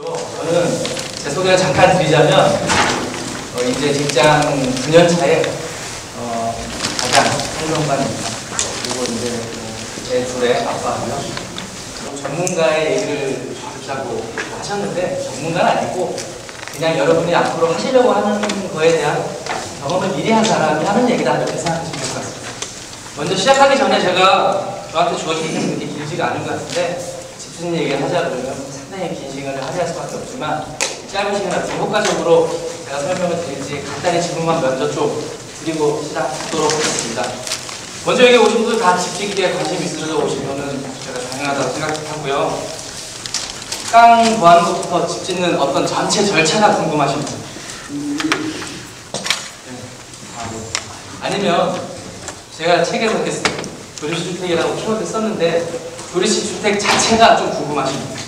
저는 제 소개를 잠깐 드리자면 이제 직장 9년 차에 가장 한정반입니다. 그리고 이제 제 둘의 아빠고요. 전문가의 얘기를 듣자고 하셨는데 전문가는 아니고 그냥 여러분이 앞으로 하시려고 하는 거에 대한 경험을 미리 한 사람이 하는 얘기다 이렇게 생각하시면 될 것 같습니다. 먼저 시작하기 전에 제가 저한테 주어진 얘기는 그렇게 길지가 않은 것 같은데 집중 얘기를 하자 그러면 상당히 긴 시간을 하게 할 수밖에 없지만 짧은 시간 안에 효과적으로 제가 설명을 드릴지 간단히 질문만 먼저 좀 드리고 시작하도록 하겠습니다. 먼저 여기 오신 분들 다 집지기에 관심 있으셔서 오시면은 제가 당연하다고 생각하고요. 땅 구하는 것부터 집 짓는 어떤 전체 절차가 궁금하신 분? 아니면 제가 책에서 이렇게 도시주택이라고 키워드 썼는데 도시주택 자체가 좀 궁금하신 분?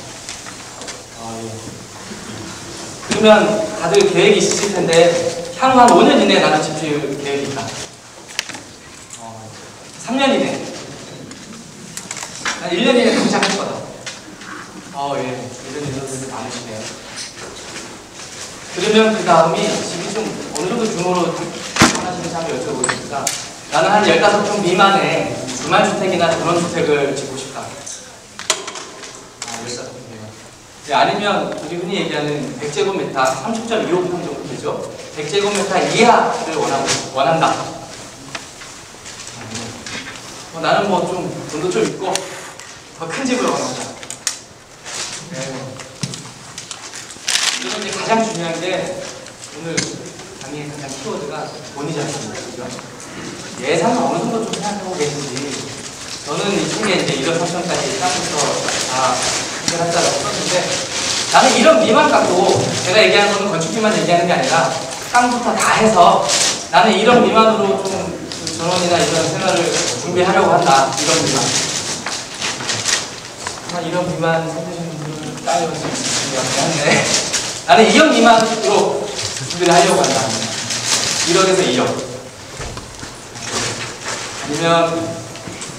그러면 다들 계획이 있으실 텐데 향후 한 5년 이내에 나는 집 지을 계획이 있다. 3년 이내. 한 1년 이내에 당장 할 거다. 예. 이런 분들이 많으시네요. 그러면 그 다음이 집이 좀 어느 정도 규모로 하시는지 한번 여쭤보겠습니다. 나는 한 15평 미만의 주말주택이나 전원주택을 짓고 싶다. 15평 미만. 네, 아니면 우리 흔히 얘기하는 100제곱미터 30.25평 정도 되죠. 100제곱미터 이하를 원한다. 나는 뭐 좀 돈도 좀 있고 더 큰 집을 원한다. 네. 그리고 이제 가장 중요한 게 오늘 강의의 가장 키워드가 돈이지 않습니까? 그죠? 예산은 어느 정도 좀 생각하고 계신지. 저는 이 책에 이제 1억 3천까지 땅부터 다 해결한다고 썼는데 나는 1억 미만 갖고 제가 얘기하는 거는 건축비만 얘기하는 게 아니라 땅부터 다 해서 나는 1억 미만으로 좀 전원이나 이런 생활을 준비하려고 한다. 1억 미만. 한 1억 미만 생기시는 분들은 땅이 올수 있을 것 같긴 한데 나는 2억 미만으로 준비를 하려고 한다. 1억에서 2억. 아니면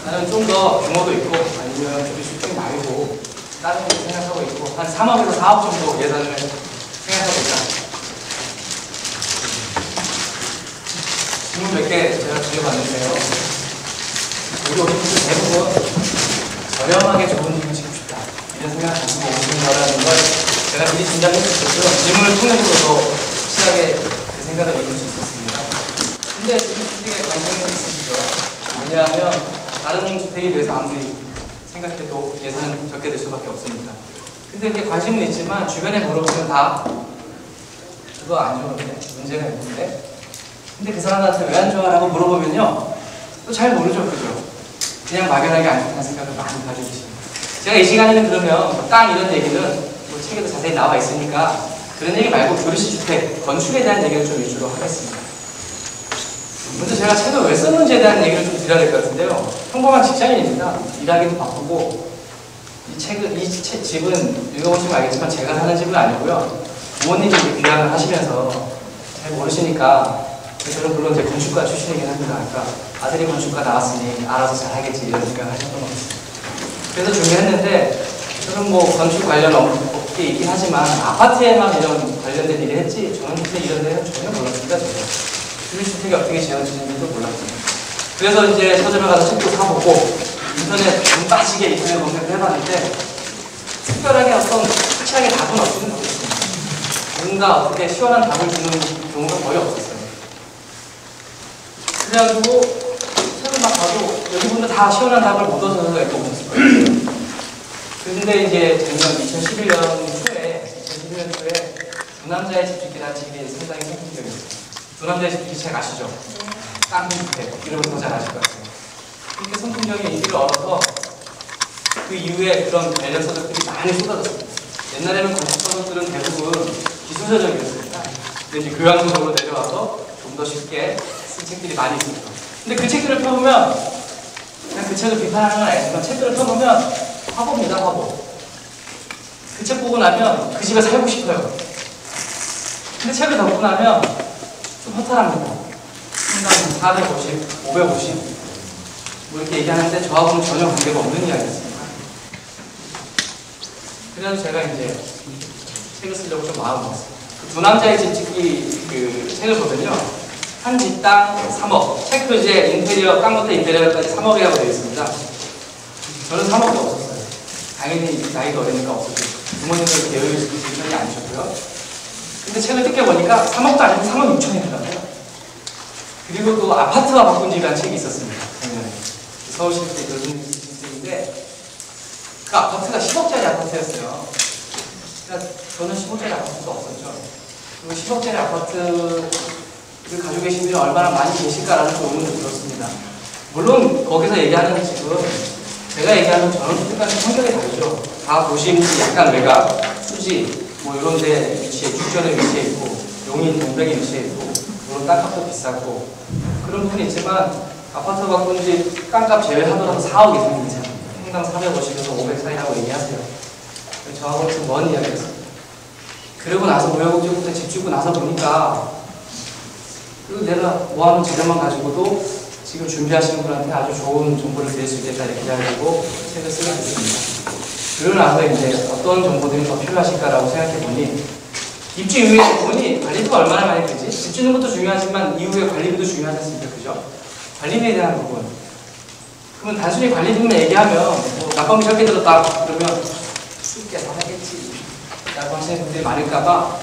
나는 좀 더 규모도 있고 아니면 우리 주택 말고 다른 거 생각하고 있고 한 3억에서 4억 정도 예산을 생각하고 있다. 질문 몇 개 제가 드려봤는데요. 우리 오신 분들 대부분 저렴하게 좋은 집을 짓고 싶다 이런 생각 가지고 오신 거라는 걸 제가 미리 짐작했었고요. 질문을 통해서도 확실하게 그 생각을 이룰 수 있었습니다. 근데 주택에 관심이 있으시죠? 왜냐하면 다른 주택에 대해서 아무리 생각해도 예산은 적게 될 수밖에 없습니다. 근데 이렇게 관심은 있지만 주변에 물어보면 다 그거 안 좋은데 문제가 있는데 근데 그 사람한테 왜 안 좋아라고 물어보면요 또 잘 모르죠. 그죠? 그냥 막연하게 안 좋다는 생각을 많이 가지고 계십니다. 제가 이 시간에는 그러면 뭐 땅 이런 얘기는 뭐 책에도 자세히 나와 있으니까 그런 얘기 말고 교리시주택, 건축에 대한 얘기를 좀 위주로 하겠습니다. 먼저 제가 책을 왜 썼는지에 대한 얘기를 좀 드려야 될 것 같은데요. 평범한 직장인입니다. 일하기도 바쁘고 이 집은 읽어보시면 알겠지만 제가 사는 집은 아니고요. 부모님이 귀향을 하시면서 잘 모르시니까 저는 물론 제 건축가 출신이긴 합니다. 그러니까 아들이 건축가 나왔으니 알아서 잘 하겠지 이런 생각을 하셨던 것 같습니다. 그래서 준비했는데 저는 뭐 건축 관련 업계에 있긴 하지만 아파트에만 이런 관련된 일을 했지 전원주택 이런 데는 전혀 몰랐습니다. 주택이 어떻게 지어지는지도 몰랐습니다. 그래서 이제 서점에 가서 책도 사보고 인터넷 돈 빠지게 인터넷 검색을 해봤는데 특별하게 어떤 확실하게 답은 없지는 못했습니다. 뭔가 어떻게 시원한 답을 주는 경우가 거의 없었어요. 그래가지고 책을 막 봐도 여기 분들 다 시원한 답을 못 얻어서 이렇게 없었을 거예요. 근데 이제 작년 2011년 초에 두 남자의 집 짓기라는 책이 상당히 성공적이었어요. 두 남자의 집 짓기 책 아시죠? 깡통주택 이름을 더 잘 아실 것 같아요. 이렇게 성공적인 인기를 얻어서 그 이후에 그런 관련 서적들이 많이 쏟아졌습니다. 옛날에는 건축 서적들은 대부분 기술서적이었습니다. 근데 이제 교양서적으로 내려와서 좀 더 쉽게 쓴 책들이 많이 있습니다. 근데 그 책들을 펴보면 그냥 그 책을 비판하는 건 아니지만 책들을 펴보면 화보입니다. 화보. 그 책 보고 나면 그 집에 살고 싶어요. 근데 책을 덮고 나면 좀 허탈합니다. 상당히 450, 550 뭐 이렇게 얘기하는데 저하고는 전혀 관계가 없는 이야기였습니다. 그래서 제가 이제 책을 쓰려고 좀 마음을 먹었어요. 그 두 남자의 집 짓기 그 책을 보면요. 한 집당 3억. 책 표지에 인테리어, 깡부터 인테리어까지 3억이라고 되어 있습니다. 저는 3억도 없었어요. 당연히 나이도 어리니까 없었죠. 부모님들 계획이 편이 아니셨고요. 근데 책을 뜯겨 보니까 3억도 아니고 3억 6천이더라고요. 그리고 또 아파트와 바꾼 집이라는 책이 있었습니다. 서울시립대 교수님인데 그 아파트가 10억짜리 아파트였어요. 그러니까 저는 10억짜리 아파트도 없었죠. 그리고 10억짜리 아파트를 가지고 계신 분이 얼마나 많이 계실까라는 의문도 들었습니다. 물론 거기서 얘기하는 집은 제가 얘기하는 전원주택과는 성격이 다르죠. 다 도심 약간 외곽, 수지 뭐 이런 데 위치에 주변에 위치해 있고 용인 동백에 위치해 있고 물론 땅값도 비싸고 그런 부분이 있지만 아파트 바꾼 집 땅값 제외하더라도 4억 이상 이상 평당 450에서 500 사이라고 얘기하세요. 저하고는 좀 먼 이야기였습니다. 그러고 나서 무역국제부터 집 짓고 나서 보니까 그리고 내가 모아놓은 재료만 가지고도 지금 준비하시는 분한테 아주 좋은 정보를 드릴 수 있겠다 이렇게 해가지고 책을 쓰게 됐습니다. 그러고 나서 이제 어떤 정보들이 더 필요하실까라고 생각해보니 입주 이후의 부분이 관리비가 얼마나 많이 들지? 집 짓는 것도 중요하지만 이후에 관리비도 중요하지 않습니까? 그죠? 관리비에 대한 부분. 그러면 단순히 관리비만 얘기하면 뭐 난방비 적게 들었다 그러면 쉽게서 하겠지 라고 하시는 분들이 많을까봐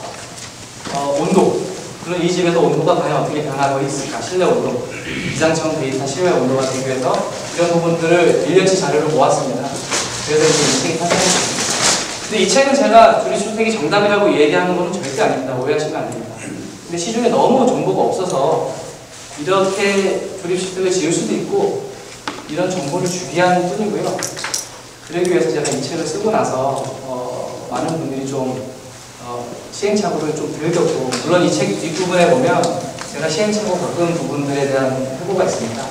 온도. 그럼 이 집에서 온도가 과연 어떻게 변하고 있을까? 실내 온도, 기상청 데이터 실외 온도와 비교해서 이런 부분들을 1년치 자료를 모았습니다. 그래서 이제 이 책이 탄생했습니다. 근데 이 책은 제가 조립주택이 정답이라고 얘기하는 것은 절대 아닙니다. 오해하시면 안 됩니다. 근데 시중에 너무 정보가 없어서 이렇게 조립주택을 지을 수도 있고 이런 정보를 주기 위한 뿐이고요. 그러기 위해서 제가 이 책을 쓰고 나서 많은 분들이 좀 시행착오를 좀 덜 겪고 물론 이 책 뒷부분에 보면 제가 시행착오 겪은 부분들에 대한 회고가 있습니다.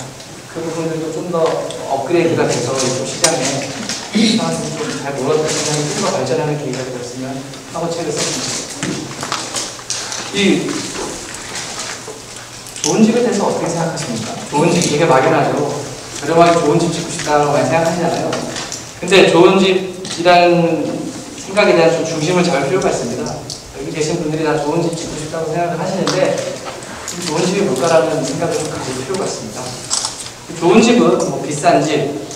그 부분들도 좀 더 업그레이드가 돼서 이쪽 시장에 사람들이 좀 잘 몰랐던 시장이 좀 더 발전하는 계기가 되었으면 하고 책을 썼습니다. 이 좋은 집에 대해서 어떻게 생각하십니까? 좋은 집 되게 막연하죠. 저렴하게 좋은 집 짓고 싶다고 많이 생각하시잖아요. 근데 좋은 집이라는 생각에 대한 좀 중심을 잡을 필요가 있습니다. 여기 계신 분들이 다 좋은 집 짓고 싶다고 생각을 하시는데 좋은 집이 뭘까라는 생각을 좀 가질 필요가 있습니다. 좋은 집은 뭐 비싼 집,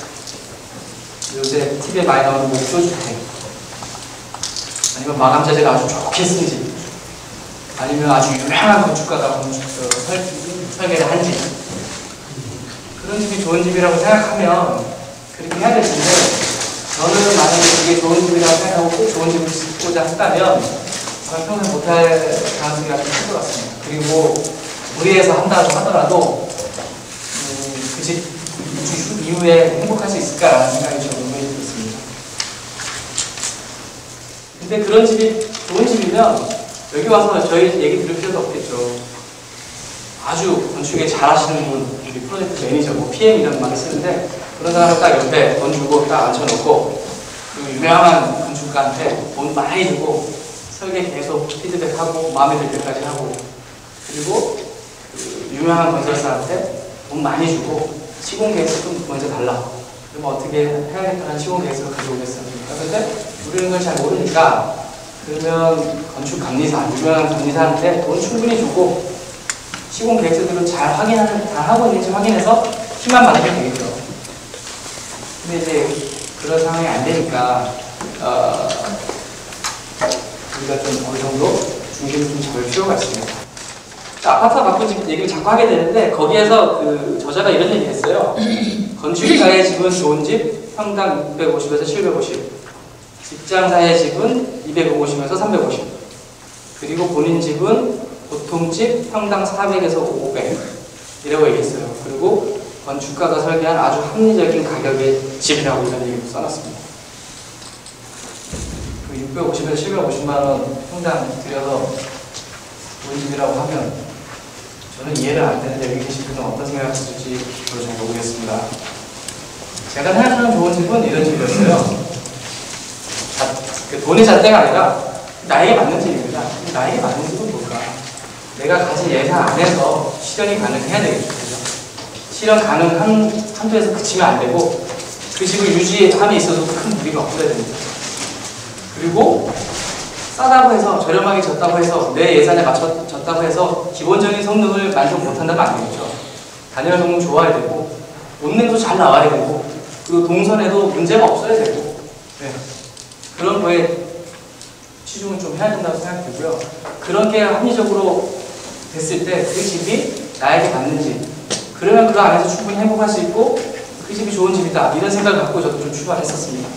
요새 TV에 많이 나오는 목조주택, 아니면 마감자재가 아주 좋게 쓴 집, 아니면 아주 유명한 건축가가 설계를 한 집, 그런 집이 좋은 집이라고 생각하면 그렇게 해야 될 텐데 저는 만약에 이게 좋은 집이라고 생각하고 꼭 좋은 집을 짓고자 한다면 저는 평생 못할 가능성이 아주 클 것 같습니다. 그리고 무리해서 한다고 하더라도 그 집 이후에 행복할 수 있을까라는 생각이 좀 의문이 들었습니다. 근데 그런 집이 좋은 집이면 여기 와서 저희 얘기 들을 필요도 없겠죠. 아주 건축에 잘하시는 분, 우리 프로젝트 매니저, 뭐 PM 이런 말을 쓰는데 그런 사람을 딱 옆에 돈 주고 딱 앉혀놓고 그 유명한 건축가한테 돈 많이 주고 설계 계속 피드백하고 마음에 들 때까지 하고 그리고 그 유명한 건설사한테 돈 많이 주고 시공 계획서 좀 먼저 달라. 그러면 어떻게 해야겠다는 시공 계획서를 가져오겠습니까? 근데 우리는 그걸 잘 모르니까 그러면 건축 감리사, 유명한 감리사한테 돈 충분히 주고 시공 계획서들을 잘 하고 있는지 확인해서 힘만 받으면 되겠죠. 근데 이제 그런 상황이 안 되니까 우리가 좀 어느 정도 중심을 좀 잡을 필요가 있습니다. 아파트 바꾼 집 얘기를 자꾸 하게 되는데 거기에서 그 저자가 이런 얘기 했어요. 건축가의 집은 좋은 집 평당 650에서 750, 직장사의 집은 250에서 350, 그리고 본인 집은 보통 집 평당 400에서 500 이라고 얘기했어요. 그리고 건축가가 설계한 아주 합리적인 가격의 집이라고 이런 얘기를 써놨습니다. 그 650에서 750만 원 평당 들여서 좋은 집이라고 하면 저는 이해를 안 되는데 여기 계신 분은 어떤 생각을 하실지 저도 잘 모르겠습니다. 제가 생각하는 좋은 집은 이런 집이었어요. 돈이 잣대가 아니라 나에게 맞는 집입니다. 나에게 맞는 집은 뭘까? 내가 가진 예산 안에서 실현이 가능해야 되겠죠. 실현 가능한 한도에서 그치면 안 되고 그 집을 유지함에 있어도 큰 무리가 없어야 됩니다. 그리고 싸다고 해서, 저렴하게 졌다고 해서, 내 예산에 맞춰졌다고 해서 기본적인 성능을 만족 못한다면 안 되겠죠. 단열 성능 좋아야 되고, 온냄도 잘 나와야 되고, 그리고 동선에도 문제가 없어야 되고, 네. 그런 거에 치중을 좀 해야 된다고 생각이 들고요. 그런 게 합리적으로 됐을 때 그 집이 나에게 맞는지, 그러면 그 안에서 충분히 행복할 수 있고 그 집이 좋은 집이다, 이런 생각을 갖고 저도 좀 출발했었습니다.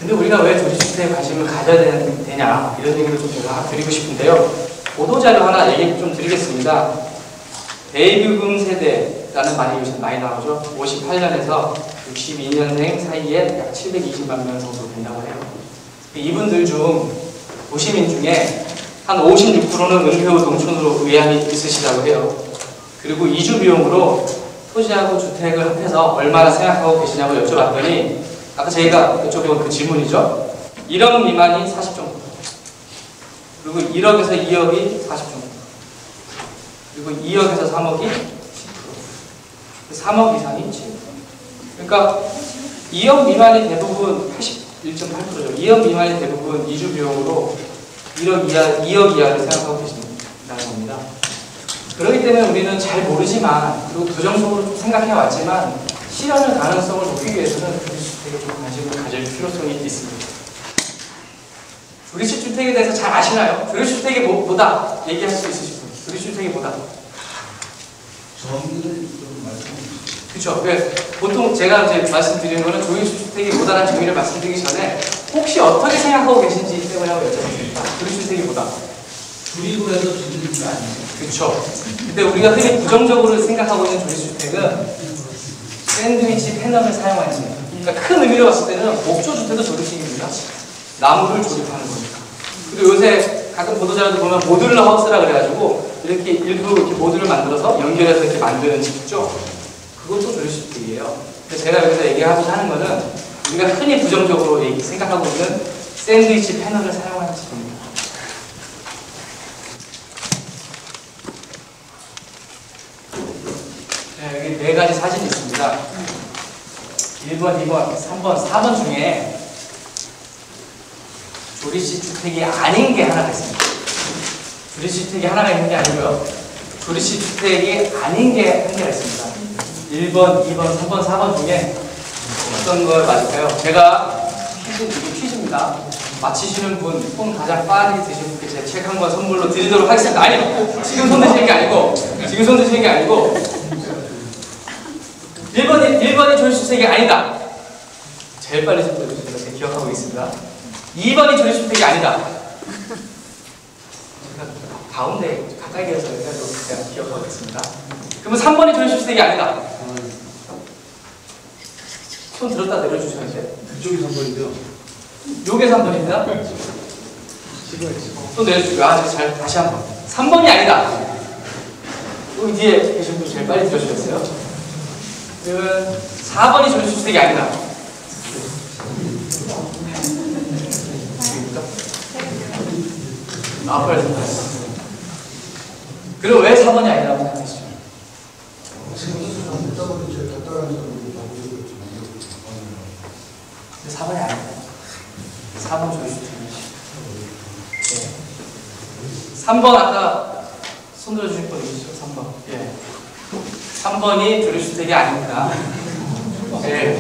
근데 우리가 왜 조립주택에 관심을 가져야 되냐, 이런 얘기를 좀 제가 드리고 싶은데요. 보도자료 하나 얘기 좀 드리겠습니다. 베이비붐 세대라는 말이 요새 많이 나오죠. 58년에서 62년생 사이에 약 720만 명 정도 된다고 해요. 이분들 중 도시민 중에 한 56%는 은퇴후 농촌으로 의향이 있으시다고 해요. 그리고 이주 비용으로 토지하고 주택을 합해서 얼마나 생각하고 계시냐고 여쭤봤더니, 아까 저희가 여쭤본 그 질문이죠. 1억 미만이 40 정도, 그리고 1억에서 2억이 40 정도, 그리고 2억에서 3억이 10%, 3억 이상이 7%. 그러니까 2억 미만이 대부분 81.8%죠. 2억 미만이 대부분 이주 비용으로 2억 이하를 생각하고 계신다는 겁니다. 그렇기 때문에 우리는 잘 모르지만, 그리고 부정적으로 좀 생각해 왔지만, 실현의 가능성을 높이기 위해서는 조립주택에 좀 관심을 가질 필요성이 있습니다. 조립주택에 대해서 잘 아시나요? 조립주택이 뭐다 얘기할 수 있으실 분? 조립주택이 뭐다? 정의를 좀 말씀해 주시죠. 그렇죠. 네. 보통 제가 이제 말씀드리는 거는 조립주택이 뭐다라는 정의를 말씀드리기 전에 혹시 어떻게 생각하고 계신지 때문에 한번 여쭤봤습니다. 조립주택이 뭐다? 조립을 해서 짓는 게 아니에요. 그렇죠. 근데 우리가 흔히 부정적으로 생각하고 있는 조립주택은 샌드위치 패널을 사용하는 집. 그러니까 큰 의미로 봤을 때는 목조주택도 조립식입니다. 나무를 조립하는 거니까. 그리고 요새 가끔 보도자료도 보면 모듈러 하우스라 그래가지고 이렇게 일부 이렇게 모듈을 만들어서 연결해서 이렇게 만드는 집 있죠. 그것도 조립주택이에요. 그래서 제가 여기서 얘기하고자 하는 거는 우리가 흔히 부정적으로 생각하고 있는 샌드위치 패널을 사용하는 집입니다. 네, 여기 4가지 사진이 있습니다. 1번, 2번, 3번, 4번 중에 조립식 주택이 아닌 게 하나가 있습니다. 조립식 주택이 하나가 있는 게 아니고요. 조립식 주택이 아닌 게 한 개가 있습니다. 1번, 2번, 3번, 4번 중에 어떤 걸 맞을까요? 제가 퀴즈입니다. 맞히시는 분, 손 가장 빨리 드신 분께 제 책 한 권 선물로 드리도록 하겠습니다. 아니요, 지금 손 드시는 게 아니고, 지금 손 드시는 게 아니고, 1번이 조립주택이 아니다. 제일 빨리 손 들어주시는 거 제가 기억하고 있습니다. 2번이 조립주택이 아니다. 제가 가운데 가까이 계셔서 제가 기억하고 있습니다. 그러면 3번이 조립주택이 아니다. 손 들었다 내려주셔야 돼요. 그쪽이 3번인데요. 요게 3번입니다. 손 내려주시고요. 다시 한 번. 3번이 아니다. 여기 뒤에 계신 분 제일 빨리 들어주셨어요. 그러면 4번이 조립주택이 아니다. 빨리 들어주세요. 그리고 왜 4번이 아니라고 생각하시죠? 근데 4번이 아니다. 4번 조립주택이죠. 네. 3번 아까 손 들어주신 분 있으시죠? 3번. 예. 3번이 조립주택이 아닙니다. 네.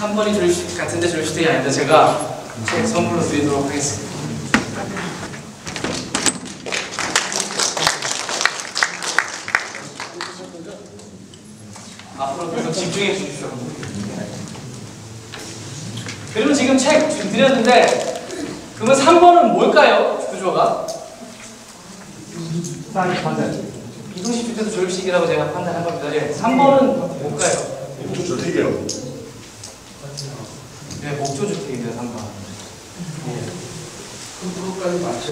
3번이 조립주택 같은데 조립주택이 아닙니다. 제가 제 선물로 드리도록 하겠습니다. 앞으로 계속 집중해 주십시오. 그러면 지금 책 드렸는데, 그러면 3번은 뭘까요? 구조가? 이동식 주택도 조립식이라고 제가 판단한 겁니다. 예. 3번은 뭘까요? 목조주택이요. 네, 목조주택입니다. 3번. 그것까지 맞춰.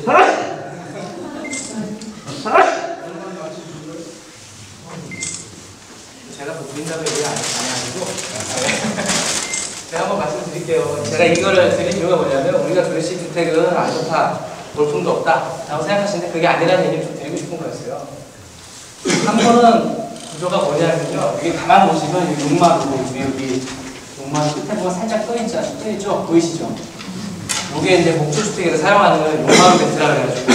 제가 뭐 드린다고 얘기 안 하고 제가 한번 말씀드릴게요. 제가 이거를 드린 이유가 뭐냐면, 우리가 조립식 주택은 안 좋다, 볼품도 없다 라고 생각하시는데 그게 아니라는 얘기를 좀 드리고 싶은 거였어요. 3번은 구조가 뭐냐면요, 여기 가만 보시면 여기 용마루, 여기 용마루 끝에 보면 살짝 떠있죠? 보이시죠? 이게 이제 목줄주택에서 사용하는 용마루 벤트라고 해가지고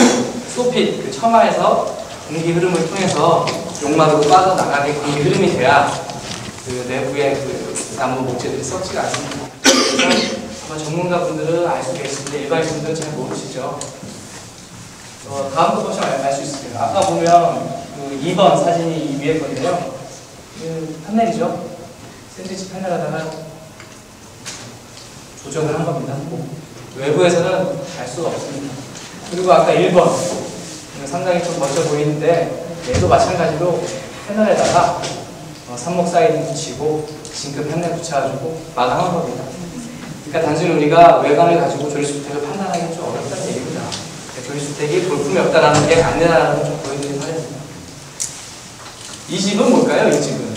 소핏, 그 처마에서 공기 흐름을 통해서 용마루로 빠져나가게 공기 흐름이 돼야 그 내부의 그 나무 목재들이 썩지가 않습니다. 그래서 아마 전문가분들은 알 수 있겠는데 일반인 분들은 잘 모르시죠. 다음 거 보시면 알 수 있어요. 아까 보면 그 2번 사진이 이 위에 건데요. 그 판넬이죠. 샌드위치 판넬하다가 조정을 한 겁니다. 외부에서는 알 수가 없습니다. 그리고 아까 1번 상당히 좀 멋져 보이는데 얘도 마찬가지로 패널에다가 삽목 사이딩 붙이고 징크 판넬 붙여가지고 마감한 겁니다. 그러니까 단순히 우리가 외관을 가지고 조립주택을 판단하기는 좀 어렵다는 얘기입니다. 조립주택이 볼품이 없다라는 게 아니라는 걸 좀 보여드리는 사례입니다. 이 집은 뭘까요? 이 집은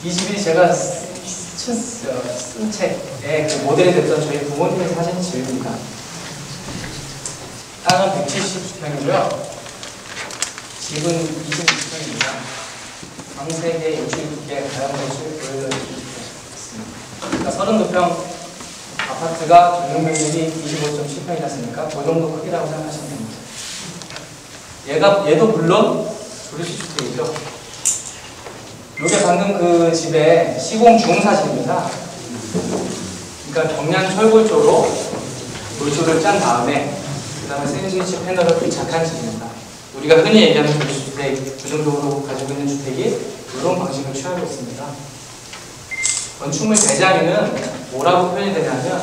이 집이 제가 쓴 책에 그 모델이 됐던 저희 부모님의 사진 집입니다. 땅은 170평이고요. 집은 26평입니다. 방 3개, 욕실 2개, 다용도실, 보일러 2개 있습니다. 그러니까 32평 아파트가 전용면적이 25.7평이지 않습니까? 그 정도 크기라고 생각하시면 됩니다. 얘도 물론 조립식 주택이죠. 이게 방금 그 집의 시공 중 사진입니다. 그러니까 경량 철골조로 골조를 짠 다음에 그 다음에 샌드위치 패널을 부착한 집입니다. 우리가 흔히 얘기하는 조립주택, 부정적으로 가지고 있는 주택이 이런 방식을 취하고 있습니다. 건축물 대장에는 뭐라고 표현이 되냐면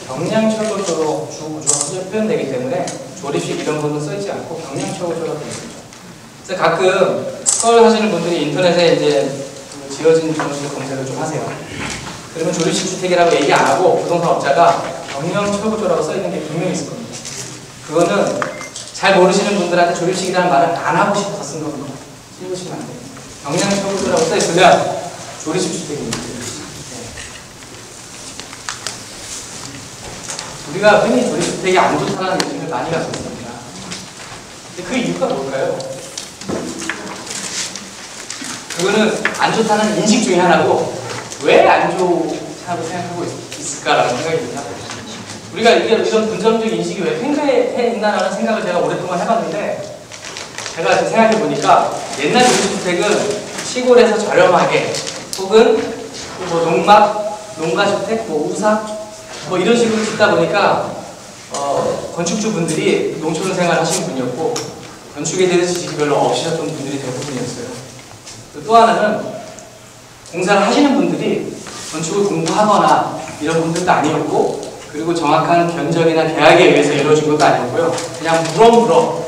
경량 철골조로 주 구조가 표현되기 때문에 조립식 이런 거는 써있지 않고 경량 철골조라고 되어 있습니다. 그래서 가끔 서울 하시는 분들이 인터넷에 이제 지어진 주택을 검색을 좀 하세요. 그러면 조립식 주택이라고 얘기 안 하고 부동산 업자가 경량 철골조라고 써있는 게 분명히 있을 겁니다. 그거는 잘 모르시는 분들한테 조립식이라는 말을 안 하고 싶어서 쓴 겁니다. 읽으시면 안 돼요. 경량 철골조라고 써있으면 조립식 주택입니다. 네. 우리가 흔히 조립주택이 안 좋다는 얘기를 많이 가지고 있습니다. 근데 그 이유가 뭘까요? 그거는 안 좋다는 인식 중에 하나고 왜 안 좋다고 생각하고 있을까라는 생각입니다. 우리가 이런 분점적 인식이 왜 팽배해 있나라는 생각을 제가 오랫동안 해봤는데 제가 생각해 보니까 옛날 조립주택은 시골에서 저렴하게 혹은 뭐 농가주택, 뭐 우삭 뭐 이런 식으로 짓다 보니까 건축주분들이 농촌 생활 하시는 분이었고 건축에 대해서 지식이 별로 없으셨던 분들이 대부분이었어요. 또 하나는 공사를 하시는 분들이 건축을 공부하거나 이런 분들도 아니었고 그리고 정확한 견적이나 계약에 의해서 이루어진 것도 아니었고요. 그냥 무럭무럭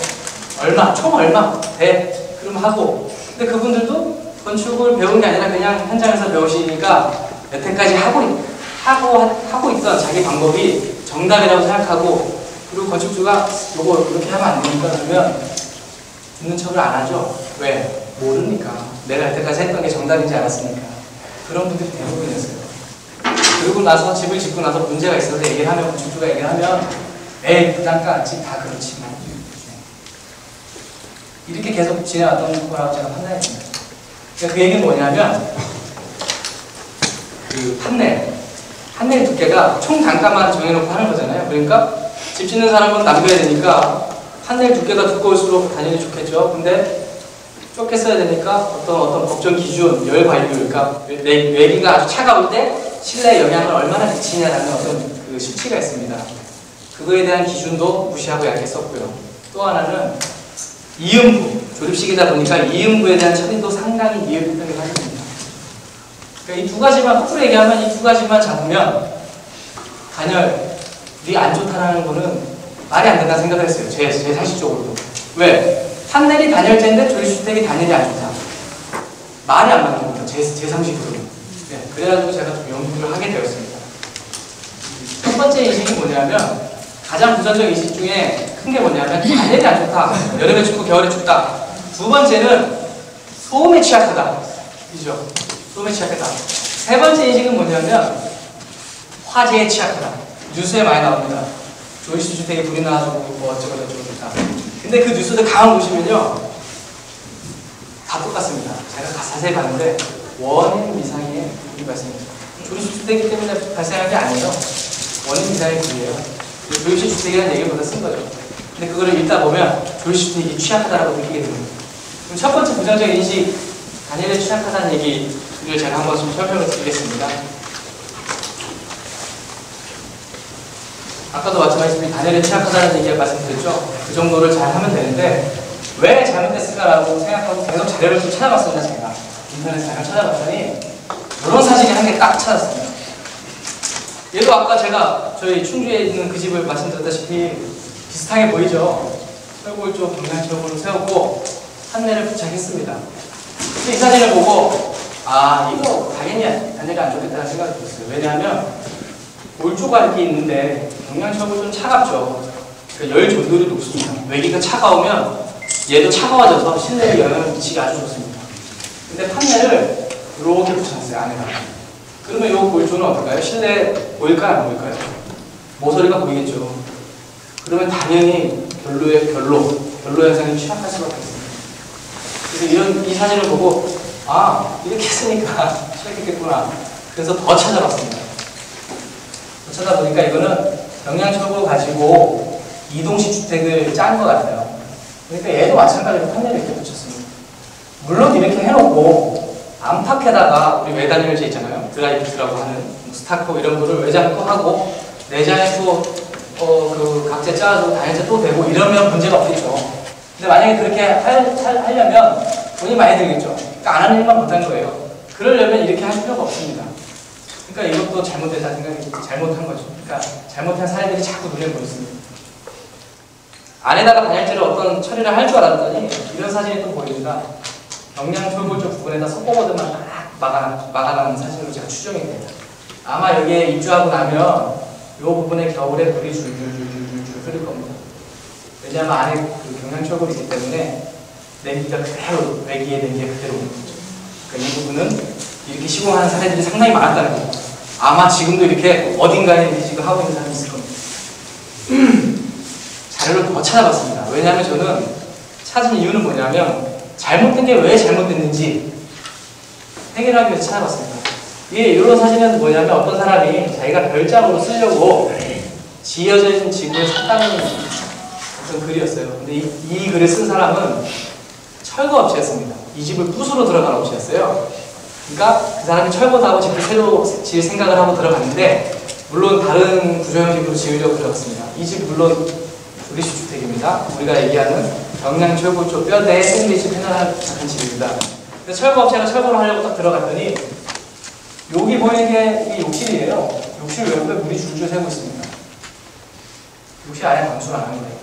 총 얼마 돼 그럼 하고 근데 그분들도 건축을 배운 게 아니라 그냥 현장에서 배우시니까 여태까지 하고 있던 자기 방법이 정답이라고 생각하고 그리고 건축주가 요거 이렇게 하면 안 되니까 그러면 듣는 척을 안 하죠. 왜? 모르니까. 내가 여태까지 했던 게 정답인지 알았으니까. 그런 분들이 대부분이었어요. 그리고 나서 집을 짓고 나서 문제가 있어서 얘기를 하면 건축주가 얘기를 하면 에이 부담가 집 다 그렇지 뭐. 이렇게 계속 지내왔던 거라고 제가 판단했습니다. 그러니까 그 얘기는 뭐냐면 그 판넬 두께가 총 단가만 정해놓고 하는 거잖아요. 그러니까 집 짓는 사람은 남겨야 되니까 판넬 두께가 두꺼울수록 당연히 좋겠죠. 근데 좁게 써야 되니까 어떤 법정 기준, 열 관리, 그러니까 외기가 아주 차가울 때 실내에 영향을 얼마나 미치냐라는 어떤 그 수치가 있습니다. 그거에 대한 기준도 무시하고 얇게 썼고요. 또 하나는 이음부, 조립식이다 보니까 이음부에 대한 처리도 상당히 미흡했던 게 사실입니다. 그러니까 이 두 가지만 거꾸로 얘기하면 이 두 가지만 잡으면 단열이 안 좋다라는 거는 말이 안 된다는 생각을 했어요. 제 상식적으로도. 왜? 판넬이 단열재인데 조립주택이 단열이 안 좋다. 말이 안 맞는 겁니다. 제 상식으로. 네, 그래가지고 제가 좀 연구를 하게 되었습니다. 첫 번째 인식이 뭐냐면 가장 부정적 인식 중에 큰 게 뭐냐면 단열이 안 좋다. 여름에 춥고 겨울에 춥다. 두 번째는 소음에 취약하다. 그죠? 소음에 취약하다. 세 번째 인식은 뭐냐면 화재에 취약하다. 뉴스에 많이 나옵니다. 조립주택에 불이 나가지고 뭐 어쩌고 저쩌고 좋다. 근데 그 뉴스들 가만 보시면요 다 똑같습니다. 제가 자세히 봤는데 원인 이상의 불이 발생했다. 조립주택이기 때문에 발생한 게 아니에요. 원인 미상의 길이에요. 조립주택이라는 얘기를 먼저 쓴 거죠. 근데 그거를 읽다 보면 조립주택이 취약하다라고 느끼게 됩니다. 그럼 첫 번째 부정적 인식, 단일에 취약하다는 얘기를 제가 한번 좀 설명을 드리겠습니다. 아까도 마찬가지로 단일에 취약하다는 얘기를 말씀드렸죠. 그 정도를 잘 하면 되는데 왜 잘못됐을까라고 생각하고 계속 자료를 좀 찾아봤습니다. 제가 인터넷에 잘 찾아봤더니 이런 사진이 한 개 딱 찾았습니다. 얘도 아까 제가 저희 충주에 있는 그 집을 말씀드렸다시피 비슷하게 보이죠. 철골 쪽 경량철골을 세우고 판넬을 부착했습니다. 근데 이 사진을 보고 아 이거 당연히 단열이 안 좋겠다는 생각이 들었어요. 왜냐하면 올조가 이렇게 있는데 경량철골 좀 차갑죠. 그러니까 열 전도율이 높습니다. 외기가 차가우면 얘도 차가워져서 실내에 영향을 미치기 아주 좋습니다. 근데 판넬을 이렇게 붙여놨어요, 안에다가. 그러면 이 골조는 어떨까요? 실내에 보일까요, 안 보일까요? 모서리가 보이겠죠. 그러면 당연히 결로 현상이 취약할 수밖에 없습니다. 그래서 이 사진을 보고 아 이렇게 했으니까 취약했겠구나. 그래서 더 찾아봤습니다. 더 찾아보니까 이거는 경량철골 가지고 이동식 주택을 짠 것 같아요. 그러니까 얘도 마찬가지로 판넬을 이렇게 붙였습니다. 물론 이렇게 해놓고 안팎에다가 우리 외단열재 있잖아요. 드라이프트라고 하는 스타커 이런 거를 외장도 하고 내장에 또 그 각재 짜가지고 단열재 또 되고 이러면 문제가 없겠죠. 근데 만약에 그렇게 하려면 돈이 많이 들겠죠. 그러니까 안 하는 일만 못한 거예요. 그러려면 이렇게 할 필요가 없습니다. 그러니까 이것도 잘못됐다는 생각이 잘못한 거죠. 그러니까 잘못한 사례들이 자꾸 눈에 보였습니다. 안에다가 단열재를 어떤 처리를 할 줄 알았더니 이런 사진이 또 보입니다. 경량철골 쪽 부분에다 석고보드만 딱 막아놓은 사진으로 제가 추정이 됩니다. 아마 여기에 입주하고 나면 이 부분에 겨울에 물이 줄줄줄줄줄 흐를 겁니다. 왜냐하면 안에 그 경량철골이 있기 때문에 냉기가 그대로 외기의 냉기가 그대로 오는 거죠. 그러니까 이 부분은 이렇게 시공하는 사례들이 상당히 많았다는 겁니다. 아마 지금도 이렇게 어딘가에 이렇게 지금 하고 있는 사람이 있을 겁니다. 자료를 더 찾아봤습니다. 왜냐하면 저는 찾은 이유는 뭐냐면 잘못된 게 왜 잘못됐는지 해결하기 위해서 찾아봤습니다. 이런 사진은 뭐냐면 어떤 사람이 자기가 별장으로 쓰려고 지어진 집을 샀다는 어떤 글이었어요. 근데 이 글을 쓴 사람은 철거 업체였습니다. 이 집을 부수러 들어간 업체였어요. 그러니까 그 사람이 철거도 하고 집을 새로 지을 생각을 하고 들어갔는데 물론 다른 구조형식으로 지으려고 들어갔습니다. 이 집 물론 조립식 주택입니다. 우리가 얘기하는 경량철골 쪽 뼈대 샌드위치 패널을 부착한 집입니다. 근데 철거업체가 철거를 하려고 딱 들어갔더니 여기 보이는 게 이게 욕실이에요. 욕실 외부에 물이 줄줄 새고 있습니다. 욕실 아예 방수를 안 한 거예요.